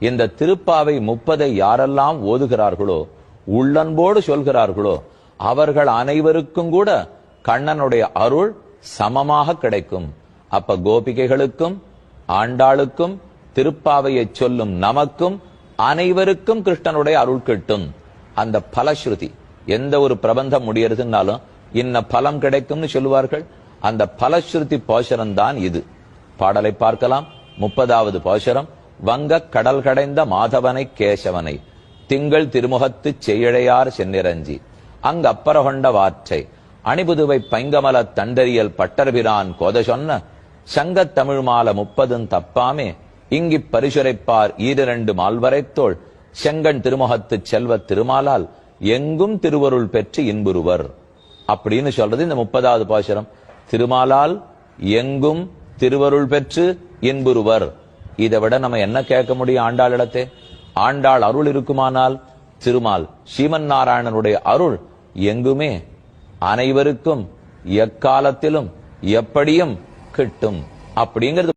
இந்த திருப்பாவை 30 யாரெல்லாம் ஓதுகிறார்களோ, உள்ளன்போடு சொல்கிறார்களோ, அவர்கள் அனைவருக்கும் கூட கண்ணனுடைய அருள் சமமாக கிடைக்கும். அப்ப கோபிகைகளுக்கும் ஆண்டாளுக்கும் திருப்பாவையை சொல்லும் நமக்கும் அனைவருக்கும் கிருஷ்ணனுடைய அருள் கிட்டும். அந்த பலஸ்ருதி, எந்த ஒரு பிரபந்தம் முடியறதுனாலும் இன்ன பலம் கிடைக்கும்னு சொல்லுவார்கள். அந்த பலஸ்ருதி பாசுரம் தான் இது. பாடலை பார்க்கலாம். 30வது பாசுரம். வங்க கடல் கடைந்த மாதவனை கேசவனை திங்கள் திருமுகத்து செய்யழையார் சென்னிரஞ்சி அங்க அப்பற கொண்ட வாற்றை அணிபுதுவை பைங்கமல தண்டரியல் பட்டர்பிரான் கோத சொன்ன சங்கத் தமிழ் மால 30 தப்பாமே இங்கி பரிசுரைப்பார் 2 மால்வரைத்தோள் செங்கண் திருமுகத்து செல்வ திருமாலால் எங்கும் திருவருள் பெற்று இன்புறுவர் அப்படின்னு சொல்றது இந்த 30வது பாசுரம். திருமாலால் எங்கும் திருவருள் பெற்று இன்புறுவர். இதை விட நம்ம என்ன கேட்க முடியும் ஆண்டாளிடத்தே? ஆண்டாள் அருள் இருக்குமானால் திருமால் ஸ்ரீமன் நாராயணனுடைய அருள் எங்குமே அனைவருக்கும் எக்காலத்திலும் எப்படியும் கிட்டும் அப்படிங்கிறது.